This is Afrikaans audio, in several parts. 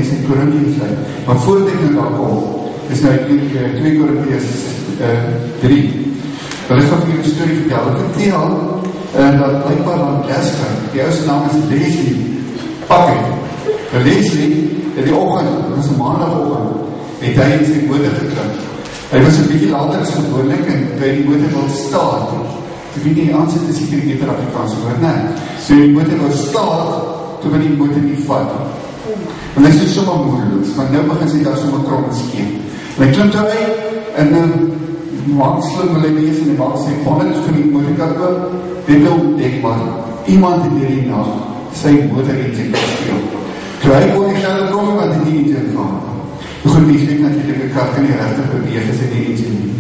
Korintiërs en Korintiërs uit. Maar voordat ek nou daar kom, is nou 2 Korintiërs 3. Wil ek gaan vir julle storie vertel. Ek vertel dat blijkbaar van Lesker, die oudste naam is Leslie Pakke. Leslie, in die oggend, dit was 'n maandagoggend, het hy in sy motor geklim. Hy was 'n bietjie later as gewoonlik en by die motor wil staan. Ek weet nie, aansit is seker die beter Afrikaans woord, nee. So die motor wil staan, toe wil die motor nie vat. En hy is sommer moedeloos, want nou begin sy daar sommer krop en skeef. En hy klim toe uit, en maak slim wil hy wees, en hy maak sy bonnet van die motorkar oop, dit wil dekbaar. Iemand het hierdie nacht sy motor engine gespeel. Toe hy kon die gelde kom, wat het die engine gaan. Hoe goed mens weet natuurlijk, die kar kan nie rechtig beweeg as hy die engine nie.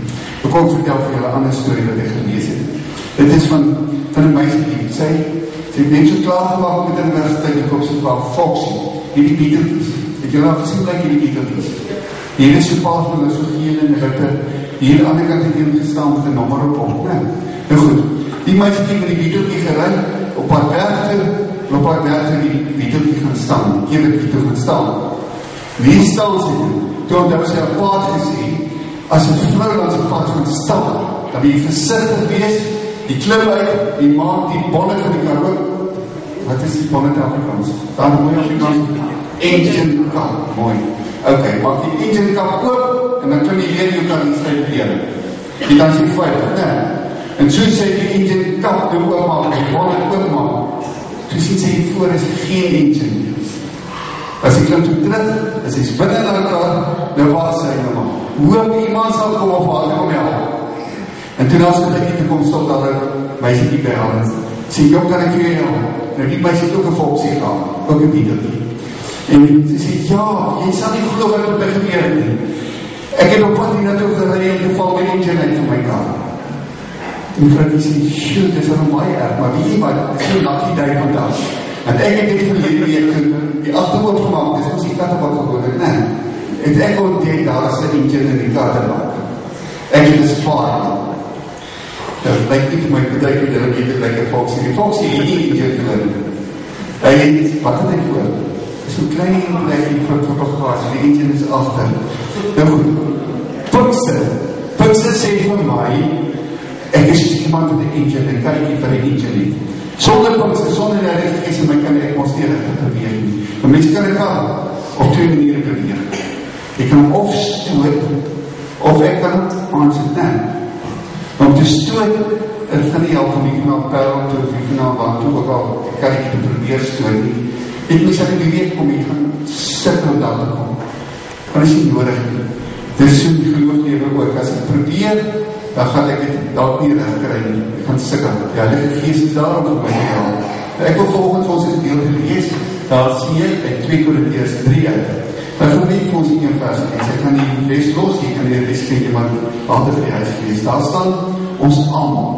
Ek kom vertel vir julle 'n ander storie wat ek gelees het. Dit is van 'n meisie, sy het net so klaargemaak met die universiteit, ek op sy vraag, Foxy, hierdie Beatles, het julle al gesien like hierdie Beatles? Hier is so paar van hulle so geel en witte, hier aan die ander kant het hier gestaan met 'n nommer op hom, ne? Nou goed, die meisie het met die Beatles gery, op haar werk toe die Beatles gaan staan, die Beatles gaan staan. Wie staan sy toe? Toe onthou sy haar paard gesê, as 'n vrou langs die pad gaan staan, dan wil jy versigtig wees, die klim uit, die maak die bonnet van die kar oop. Wat is die bonnet Afrikaans? Daar mooi Afrikaans. Engine kap, mooi. Ok, maak die engine kap oop, en dan kan jy weer jou kar insluit. Die dan sê veilig, ne? En so sê die engine kap oopmaak, die bonnet oopmaak. Toe sien sy voor is geen engine. As die klim toe terug, as hy is binnen in die kar, nou waar sy nou maar. Hoop iemand sal kom of haar kom help. En toen as ek nie te kom stop, dat ek meisie die by haar sê, jong, kan ek vir jou help? Nou die meisie het ook 'n Foxy gaan, ook 'n Beatles. En sy sê, ja, jy sal nie glo wat het by gebeur nie. Ek het op pad hier naartoe gery en geval met die engine uit van my kar. En die vrou sê, shoot, dis al baie erg, maar weet jy wat, dis so lucky day vandag. En ek het dit verlede week die agterhoop gemaakt, dis ons die kattebak geworden, nee. En ek ontdek, daar is die engine in die kattebak. Ek het dit spaar. Dat lyk nie vir my bedrijf, dit lyk een Foxy. Die Foxy het nie engine geworden. Hy het, wat het hy voor? So'n klein plekje vir bagasie, die engine is achter. Nou goed, Pukse sê vir my, ek is iemand met die engine, en kyk nie vir die engine nie. Sonder Pukse, sonder die rechtgees in my kan ek ons nie rechtig beweeg nie. Maar mense kan ek al op 2 maniere beweeg. Ek kan of stoot, of ek kan aansit, nee. Maar om te stoot, het gaan nie help om die van al pijl toe, of die van al wat toe, ook al, ek kan nie te probeer stoot nie. Ek moes dat ek beweeg kom, ek gaan sikkel om daar te kom. Maar is nie nodig nie. Dit is so die gelooflewe ook. As ek probeer, dan gaan ek het dalk nie recht kry nie. Ek gaan sikkel. Ja, die geest is daar op my gehaal. Ek wil volgens ons het deel gelees, daar sien jy by 2 Korintiërs 3 uit. Dan gaan nie vir ons die 1 vers lees. Ek gaan die les los, jy kan die les kry, maar later vir die huis lees. Daar staan ons almal.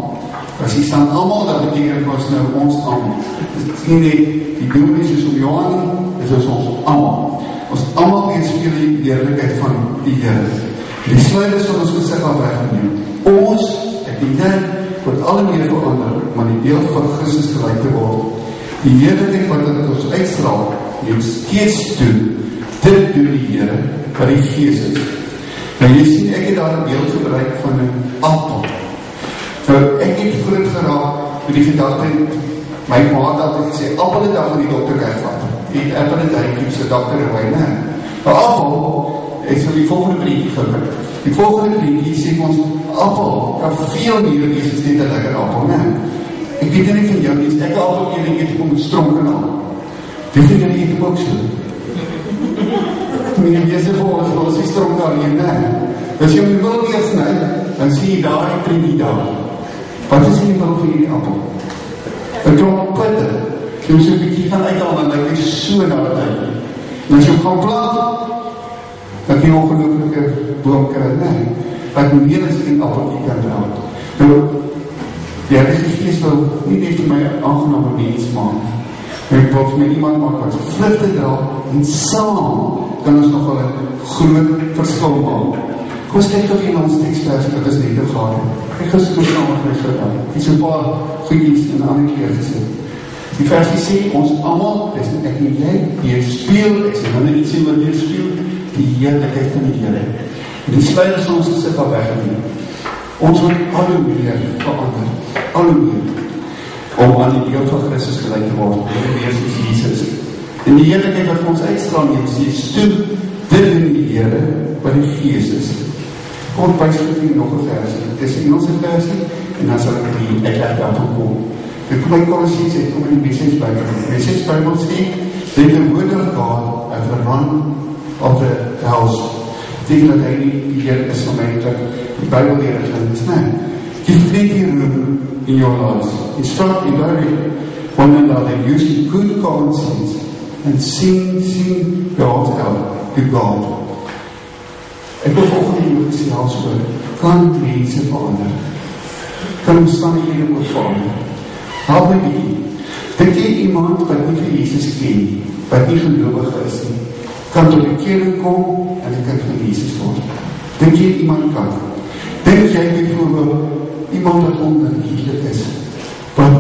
As jy staan almal, dan beteken ons nou ons almal. Dit is nie net die doel is om Johan, dit is ons almal. Ons almal weerspieël die heerlikheid van die Here. Die sluiers van ons gesig af weggeneem. Ons, ek die net, word alle meer verander, maar die beeld van Christus gelyk te word. Die heerlikheid wat dit ons uitstraal, neem steeds toe. Dit doen die Here, wat die Gees is. Nou jy sien, ek het daar 'n beeld gebruik van 'n appel. Nou, ek het groot geraak met die gedagte, my ma het altyd gesê, appel die dag van die dokter wegvat. Die appel het hy, so dokter en wijn, ne? Maar appel, het so die volgende prentjie gebruik. Die volgende prentjie sê ons, appel kan veel meer wees as net 'n lekker appel, ne? Ek weet nie van jou nie, ek appel een eet om stronken aan. Weet jy nie eet ook so? Meneer Jesse vir ons is stronken aan hier, ne? As jy my wil wees, ne, dan sê jy daar die prentjie daar. Wat is in die middel van hierdie appel? 'n klomp putte. Jy moet so 'n bietjie gaan uithaal, dan lyk dit so na die tyd. En as jy gaan plant, dan kan jy ongelooflike boom kry, nee. Wat meer as 'n appeltjie kan dra. Nou, die Heilige Gees wil nie net vir my aangename mens maak. Ek wil vir my iemand maak wat vrugte dra, en saam kan ons nogal 'n groot verskil maak. Kom ons kyk of jy na ons tekstvers, wat is net te gaan. Ek gaan soos saam met my gedaan. Iets 'n paar goedjies in 'n ander keer gesê. Die versie sê, ons almal, dis ek en jy, die speel, ek sê wanneer iets sê wat jy speel, die heerlikheid van die Here. En die sluiers van ons gesit al weggeneem. Ons word al hoe meer verander, al hoe meer, om aan die beeld van Christus gelyk te word, en weer soos Jesus. En die heerlikheid wat vir ons uitstraal neem, sê, stoep, dit in die Here, wat die Gees is. Kom byskryf hier nog 'n versie. Dit is 'n Engelse versie, en dan sal ek die uitleg daarvan kom. Ek kom by Colossians, ek kom in die Message Bible. Die Message Bible sê, let the word of God at the run of the house. Tegen dat hy nie hier is van my, dat die Bible leren gaan is, nee. Give plenty room in your lives. Instruct and direct one another using good common sense and sing God's out to God. Ek wil volgende hier gesels oor, kan mense verander? Kan omstandighede ook verander? Help my bietjie. Dink jy iemand wat nie vir Jesus ken, wat nie gelowig is nie, kan tot bekering kom en 'n kind van Jesus word? Dink jy iemand kan? Dink jy byvoorbeeld iemand wat onredlik is, wat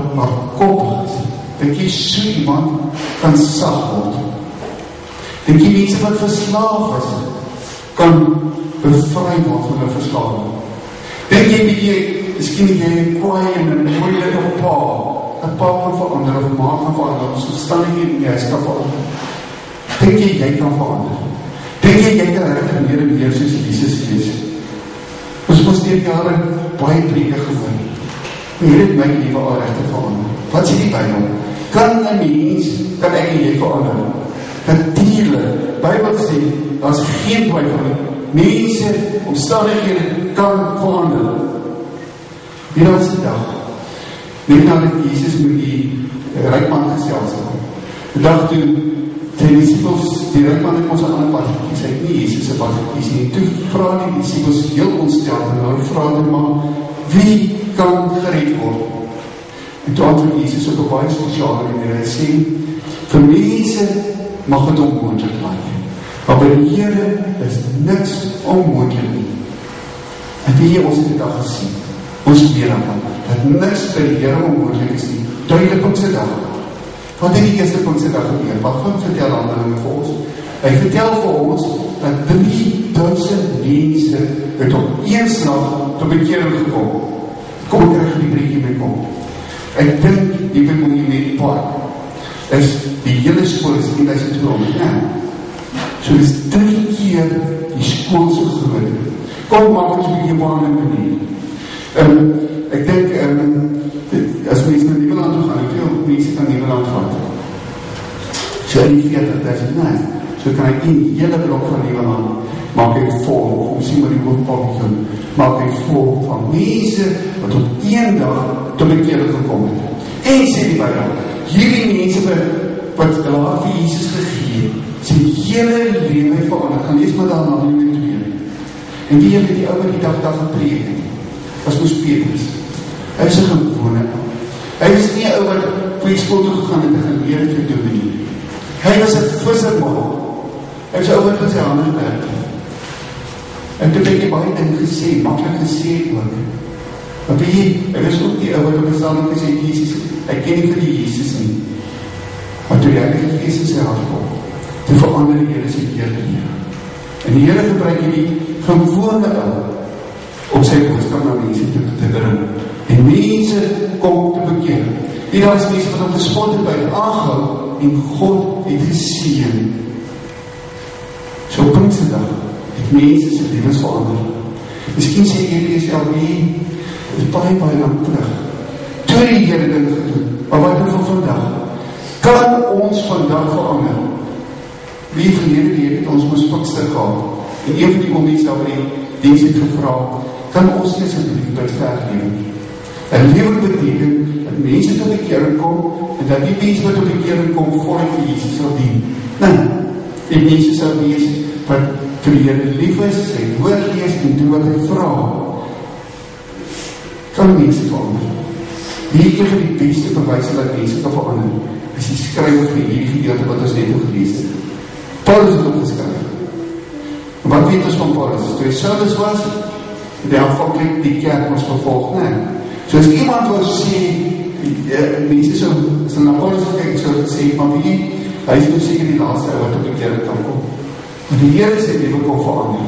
koppig is? Dink jy so iemand kan sag word? Dink jy mense wat verslaaf is, kan bevry word van 'n verslawing? Dink jy miskien jy 'n kwaai en 'n moeilike pa kan verander of ma kan verander, of omstandighede in die huis kan verander? Dink jy kan verander? Dink jy kan regtig meer en meer soos Jesus wees? Ons moes deur jare baie preke gehoor. Hier het my lewe al regtig verander. Wat sê die Bybel? Kan 'n mens, kan ek en jy verander? Natuurlik. Bybel sê, daar's geen twyfel. Mense, omstandighede kan verander. Die laaste dag, net nadat Jesus met die rykman gesels het. Die dag toe die disciples, die rykman het ons 'n ander pad gekies, hy het nie Jesus se pad gekies nie. Toe vra die disciples heel ontstel, en nou vra hulle maar, wie kan gered word? En toe antwoord Jesus op 'n baie spesiale manier, hy sê, vir mense mag het onmoontlik lyk, maar by die Here is niks onmoontlik nie. En wie ons het die dag gesien, ons weet daarvan, dat niks by die Here onmoontlik is nie. Tweede Pinkse dag. Wat het die eerste Pinkse dag gebeur? Wat gaan vertel Handelinge vir ons? Hy vertel vir ons dat 3000 mense het op een slag tot bekering gekom. Kom ek krijg die breekie mee kom. Ek dink die Monument Park is die hele skool is 1200, nee. So dis 3 keer die skool so groot. Kom maak ons 'n bietjie baan in die ek dink, as mense na Nieuweland toe gaan, veel mense kan Nieuweland vat. So in die 40.000, nee. So kan ek die hele blok van Nieuweland, maak ek vol, kom sien maar die hoofdpavillon, maak ek vol van mense, wat op een dag tot bekering gekom het. En sê die Bybel, hierdie mense wat hulle vir Jesus gegee, sy hele lewe verander, gaan lees maar daarna in 2. En wie het die ou wat die dag gepreek het? Was moes Petrus. Hy is 'n gewone ou. Hy is nie 'n ou wat vir die skool toe gegaan het en geleer het vir dominee. Hy was 'n visserman. Hy is 'n ou wat met sy hande gewerk het. En toe het hy baie ding gesê, maklik gesê ook. Maar hy was ook die ou wat op 'n stadium gesê het, Jesus, ek ken nie vir die Jesus nie. Maar toe die Heilige Gees in sy hart kom, toe verander die Here sy lewe. En die Here gebruik hierdie gewone ou om sy boodskap na mense te bring. En mense kom te bekeer. Die daar is mense wat om gespot het by aangehou en God het geseën. So op Pinksterdag het mense sy lewens verander. Miskien sê jy vir jouself, nee, dit is baie lang terug. Toe die Here ding gedoen, maar wat doen van vandag? Kan ons vandag verander? Wie verlede week het ons moes Pinkster gehad. En een van die oomlies daar by die dienst het gevra, kan ons nie asseblief bid ver lewe nie. En lewe beteken dat mense tot bekering kom en dat die mense wat tot bekering kom voluit vir Jesus sal dien. Nee, die mense sal wees wat vir die Here lief is, sy woord lees en doen wat hy vra. Kan mense verander? Hierdie van die beste bewyse dat mense kan verander is die skrywer vir hierdie gedeelte wat ons net gelees het. Paulus het opgeskryf. Wat weet ons van Paulus? Toe hy Saulus was, die aanvanklik die kerk was vervolg, nee. So as iemand wil sê, mense so na Paulus gekyk, so gesê, maar wie, hy is nou seker die laaste wat op die kerk kan kom. Maar die Here sê, lewe kom verander.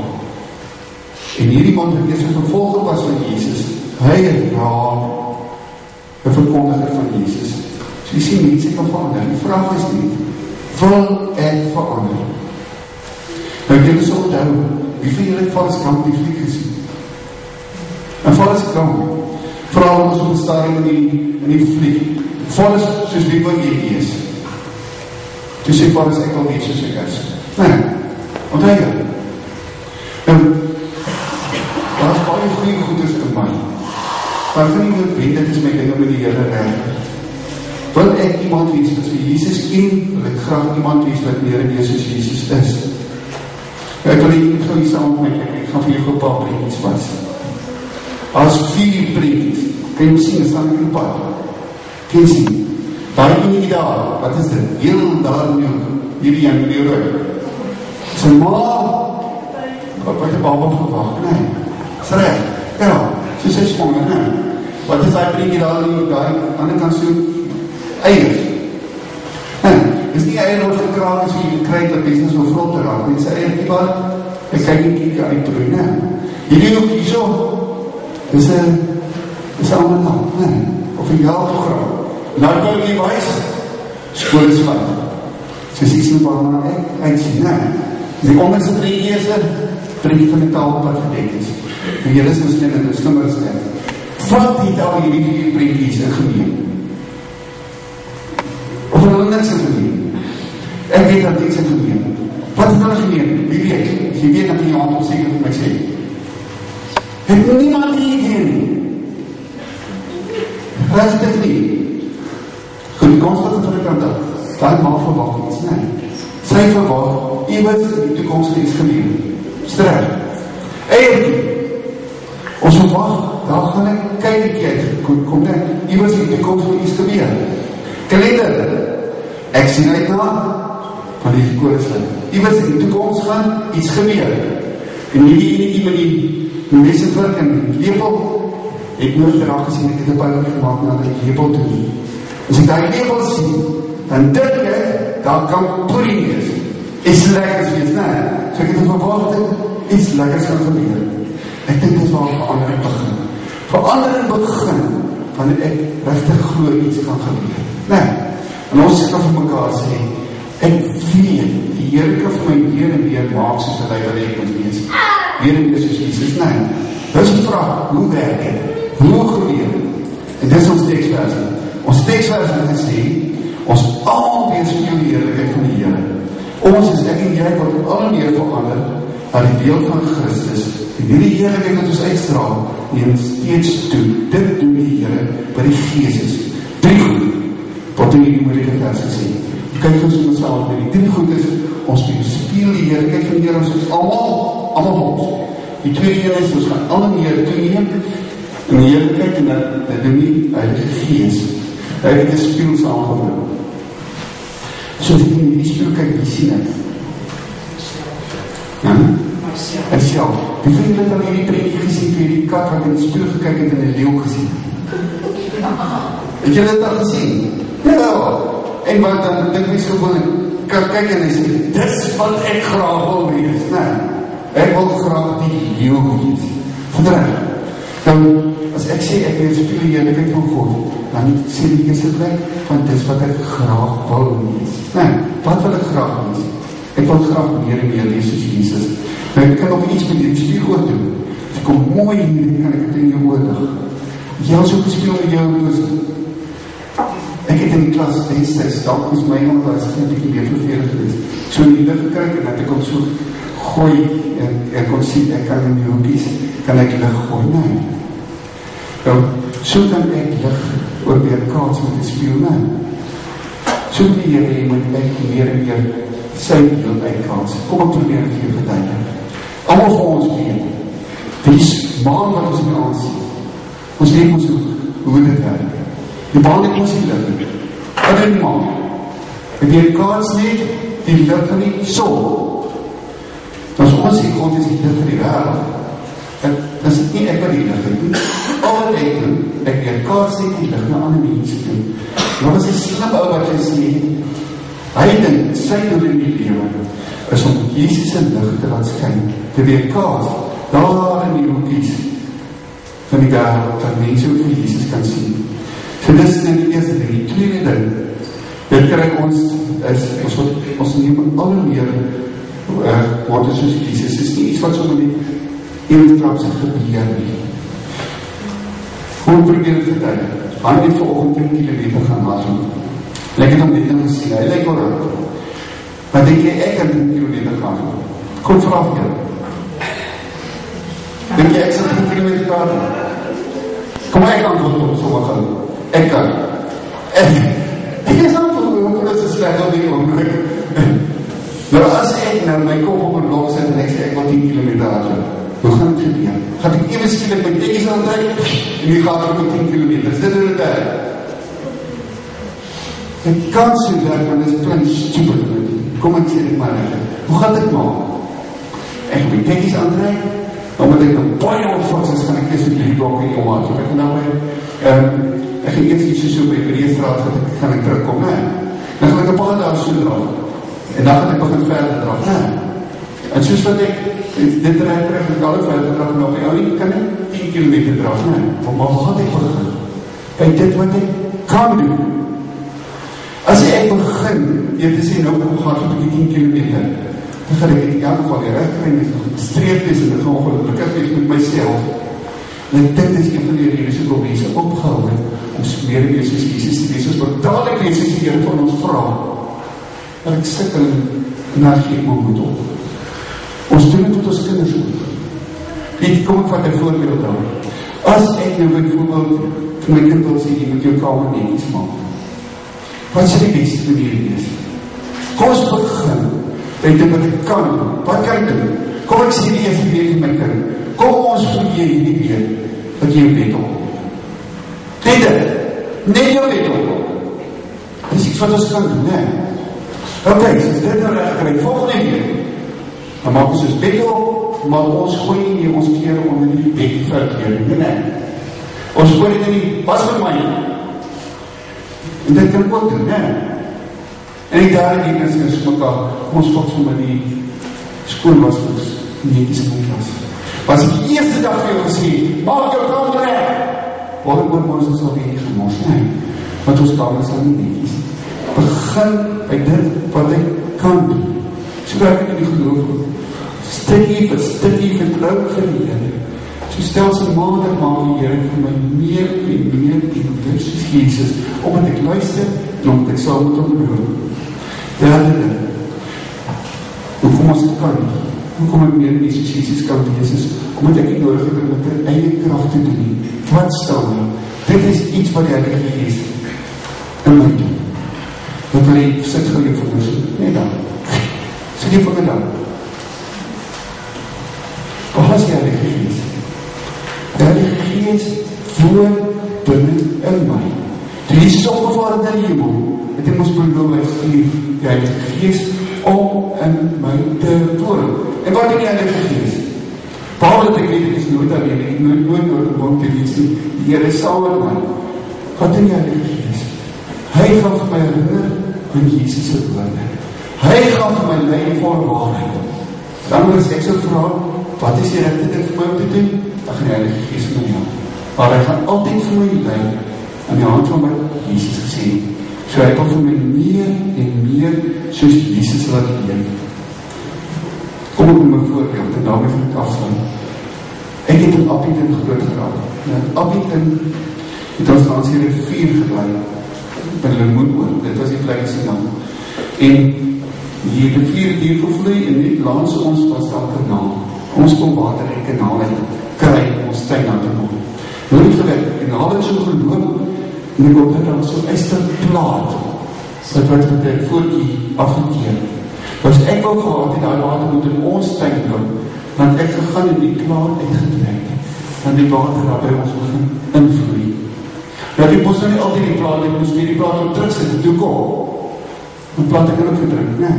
En hierdie man wat eers 'n vervolger was van Jesus, hy raak 'n verkondiger van Jesus. So jy sien, mense kan verander. Die vraag is nie, wil ek verander? Nou, jy moet so onthou, wie van julle het Forrest Gump die fliek gesien? En Forrest Gump, vooral ons op die stadium in die fliek, Forrest soos wie wil jy is. Toe sê Forrest, ek wil wees soos ek is. Nee, onthou jy? Daar is baie goeie goeders in my. Maar ek kan nie weet, dit is my dinge met die Here reg. Wil ek iemand wees wat vir Jesus ken, wil ek graag iemand wees wat meer en meer soos Jesus is. Ek wil nie gou hier saam met my, ek gaan vir jou 'n paar prentjies was. As 4 prentjies, kan jy sien, staan ek in die pad. Kan jy sien? Daai ene daar, wat is dit? Heel daar in hierdie een die rooi. Sy ma, wat het die baba verwag? Nee, is reg. Ja, so sy swanger, nee. Wat is daai prentjie daar in die ander kant so? Eiers. Dis nie eier wat gekraak is, jy kry dat business so vrot te raak. Dit sê eier die wat, ek kyk nie kieke uit prooi, nee. Hierdie ook hier so, dis een ander naam, nee. Of een jaarprogram. Nou kan ek nie wijs, skool is van. So sê sien waarna ek uitsien, nee. Die onderste prentjie is prentjie van die taal wat gedek is. En jy is nou slim en slimmer as ek. Wat het al hierdie 4 prentjies in gemeen? Of hulle niks in gemeen? Ek weet dat niks in gemeen. Wat is nou gemeen? Wie weet? Jy weet dat die hand op seker vir my sê. Het niemand hier geen. Rustig nie. Goed, kom ons van die kant af. Daai maak verwag iets, nee. Sy verwag, iewers in die toekomst iets gebeur. Strek. Eiertjie. Ons verwag, daar gaan ek kyk, kom net, iewers in die toekomst iets gebeur. Kalender. Ek sien uit na van die koorslip. Iewers in die toekomst gaan iets gebeur. En hierdie met die messenvlak en die lepel, ek nooit graag gesien, ek het 'n pyltjie gemaak na die lepel toe nie. As ek die lepel sien, dan dink ek, daar kan pudding wees. Iets lekkers wees, nee. So ek het verwagting, iets lekkers gaan gebeur. Ek dink dit is waar verandering begin. Verandering begin, wanneer ek regtig glo iets gaan gebeur. Nee. En ons kan vir mekaar sê, ek weet, die Here kan vir my meer en meer maak soos wat hy wil hê ek moet wees. Meer en meer soos Jesus, nee. Dis die vraag, hoe werk het? Hoe gebeur? En dis ons teksversie. Ons teksversie het gesê, ons almal weerspieël die heerlikheid van die Here. Ons is ek en jy word al meer verander aan die beeld van Christus. En hierdie heerlikheid wat ons uitstraal, neem steeds toe. Dit doen die Here by die Gees is. 3 goed. Wat in die moeilike vers gesê. Kyk ons in onsself met die 3 goed is, ons weerspieël die heerlikheid van die Here, ons is almal ons. Die tweede een is, ons gaan alle meer toeneem, en die Here kyk en dat doen die Heilige Gees. Hy het die spieël saamgebring. So as ek in die spieël kyk, wie sien ek? Ja? Ek self. Wie vind jy dan hierdie prentjie gesien vir die kat wat in die spieël gekyk het en die leeuw gesien? Het jy dit al gesien? Ja. En wat dan dink my so van, kyk en hy sê, dis wat ek graag wil wees. Nee. Ek wil graag die leeuw wees. Verdruk. Nou, as ek sê, ek weerspieël die heerlikheid van God, dan sê die eerste plek, van dis wat ek graag wil wees. Nee, wat wil ek graag wees? Ek wil graag meer en meer wees soos Jesus. Nou, ek kan nog iets met die spieël oor doen. As ek kom mooi hier, kan ek het in jou oordag. Jy al so gespeel met jou loos. Ek het in die klas destijds, dalk is my onderwijs een beetje meer vervelend geweest. So in die lucht gekyk en dat ek ook so gooi, en ek kon sien, ek kan in die hoekies, kan ek lucht gooi, nee. Nou, so kan ek lucht oor weer kaats met die spieël, nee. So die Here moet ek meer en meer sy beeld uitkaats. Kom ek probeer ek hier verduidelik. Almal vir ons weet, die maan wat ons nie aansien, ons weet ons hoe dit werk. Die baan het ons nie lig. Wat doen die maan? En die kaats net die lig van die son. As ons God is die lig van die wêreld, dan is dit nie ek wat die lig het nie. Al wat ek doen, ek weer kaars het die lig na ander mense toe. Daar was 'n slim ou wat gesê het, hy dink sy doel in die lewe is om Jesus se lig te laat skyn, te weer kaars, daar in die hoekies van die wêreld, dat mense ook vir Jesus kan sien. So dis in die eerste ding. Die tweede ding, dit kry ons neem al meer word soos Jesus. Dit is nie iets wat sommer net een trap sy gebeur nie. Gewoon probeer het vertel. Hij heeft vanochtend 10 kilometer gaan maken. Lekker om dit te zien. Hij lijkt wel uit. Maar denk je, ik kan 10 kilometer gaan. Kom vanaf hier. Denk je, ik zal 10 kilometer gaan. Kom, ik kan het op zomaar gaan. Ik kan. Ik is antwoord, dat is slecht op die ogenblik. Maar als ik naar mijn kop op een blok zet en ik zeg, ik wil 10 kilometer gaan. Hoe gaan het gebeuren? Gaat ik even skielik met tekens aan het en nu gaat het op 10 kilometer. Is dit in de tijd? Het kan zo werken, maar dat is klein stupid. Kom ik zeg het maar even. Hoe gaat het nou? Ik ga met tekens aan het dan moet ik een paar jaar vast, dan kan ik eerst met die blokken in komen. Ik ga nou ik ging eerst iets zo bij Breestraat, ga ik terugkomen. Nee. Dan ga ik een paar dagen zo eraf. En dan ga ik nog verder eraf. Nee. En soos wat ek dit krijg ek alle verder draf en op die oude kan ek 10 kilometer draf. Nee, maar wat ek begin? Kijk, dit wat ek kan doen. As ek begin, jy te sê, nou gaan ek op die 10 kilometer, dan gaan ek in elk geval weer recht krijg, gestreefd is en ek gaan ongelukkig wees met myself. En dit is een van die redes ek op mense opgehou het, om meer en meer soos Jesus te wees, soos wat dadelijk wees as die Heer van ons vraag. Dat ek sikkel en daar gee ek my moed op. Ons doen het tot ons kinders goed. Weet, kom ek wat een voorbeeld aan. As ek nou bijvoorbeeld vir my kind wil sê, jy moet jou kamer netjies maak. Wat sal die beste manier wees? Kom ons begin, by dit wat ek kan doen. Wat kan ek doen? Kom ek sê die eerste week vir my kind. Kom ons probeer hierdie week, dat jy jou bed opkom. Weet dit, net jou bed opkom. Dit is iets wat ons kan doen, nee. Ok, soos dit nou recht krijg, volgende week. Dan maak ons ons bed op, maar ons gooi nie ons kleren onder die bed verkeer. Nee. Ons gooi dit nie, pas vir my. En dit kan ek ook doen, nee. En die derde week is mekaar, ons God vir my die skoonwasgoeds netjies in die klas. Was die eerste dag vir jou gesê, maak jou kamer reg. Wat ek oor ons al nie gemors, nee. Want ons kamer is al nie netjies. Begin by dit wat ek kan doen. So werk ek in die geloof. Stikkie vertrouw vir die Here. So stelselmatig maak die Here vir my meer en meer en meer soos Jesus, omdat ek luister en omdat ek saam met hom behoor. Derde ding, hoekom ons het kan, hoekom ek meer en meer soos Jesus kan wees is, omdat ek nie nodig het om met die eie kracht te doen. Wat stel nie? Dit is iets wat die Heilige Gees in my doen. Wat wil jy sit vir jou verloosing? Nee dan. Sit jy vir my dan. Wat is die Heilige Gees? Die Heilige Gees woon binnen in my. Toe Jesus opgevaar in die hemel, het hy ons beloof stuur die Heilige Gees om in my te woon. En wat is die Heilige Gees? Behalve dat ek weet, ek is nooit alleen, ek nooit oorgewoon te wees nie. Die Here is saam met my. Wat is die Heilige Gees? Hy gaan vir my herinner aan Jesus se woorde. Hy gaan vir my lei voor waarheid. Dan as ek so vra, wat is die regte ding vir my om te doen? Dan gaan die Heilige Gees vir my help. Maar hy gaan altyd vir my lei aan die hand van wat Jesus gesê het. So hy kan vir my meer en meer soos Jesus laat leef. Kom ek met my voorbeeld en daarmee gaan ek afsluit. Ek het in Appington groot geraak. In Appington het ons langs die rivier gebly. By Limoenoord, dit was die plek se naam. En die rivier het hier gevloei en net langs ons was daar 'n kanaal. Ons kon water in die kanaal kry om ons tuin aan te kom. Nou het gewerk, die kanaal het so geloop en ek hoop dat daar so ysterplaat wat met die voetjie afgekeer. Dus ek wil gehad en die water moet in ons tuin loop, want ek gegaan in die plaat uitgetrek en die water daar by ons begin invloei. Dat ek moest nou nie altyd die plaat, ek moest die plaat op terug sit, toe kom. Die plaat ek ook gedruk, nee.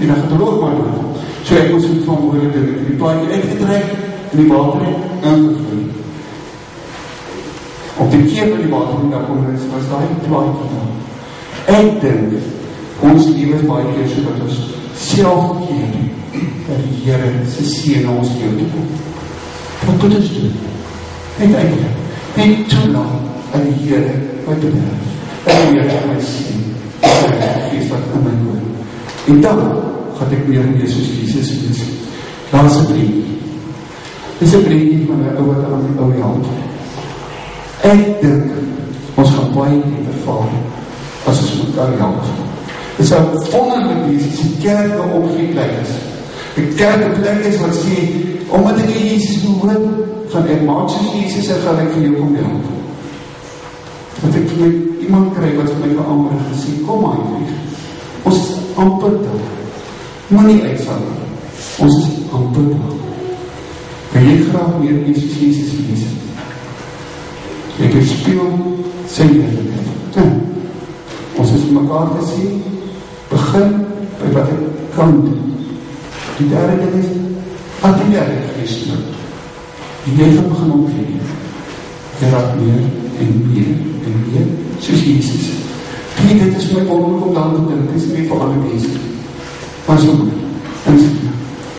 En dan gaat er ook maar doen. So ek moest het van moeilijk doen, die plaat uitgetrek en die water ingevloei. op die keer van die water en daar kom was daai plaatjie daar. Ek dink, ons lewe is baie keer so dat ons self keer, dat die Here se seën na ons lewe toe kom. Wat moet ons doen? Net toelaat aan die Here wat te werk. En die Here my seën, die Gees wat in my woon. En dan gaan ek meer en meer soos Jesus wees. Daar is 'n prentjie. Dit is 'n prentjie van 'n ou wat aan die ou help. Ek dink, ons gaan baie beter vaar as ons mekaar help. Dit sal wonderlik wees as die kerk nou omgekeer is. Die kerk 'n plek is wat sê, omdat ek Jesus behoort, gaan ek maak soos Jesus en gaan ek vir jou kom help. Dat ek vir iemand kry wat vir my verander en gesê, kom maar, ons is amper daar. Moet nie uitsal nie. Ons is amper daar. Kan jy graag meer wees soos Jesus wees? Jy kan speel sy heerlikheid. Ons is mekaar te sê, begin by wat ek kan doen. Die derde ding is, wat die derde Christus. Die jy gaan begin omgee. Jy raak meer en meer en meer, soos Jesus. Dit is my wonderlik om dan te dink, dit is nie vir alle mense. Maar so goed.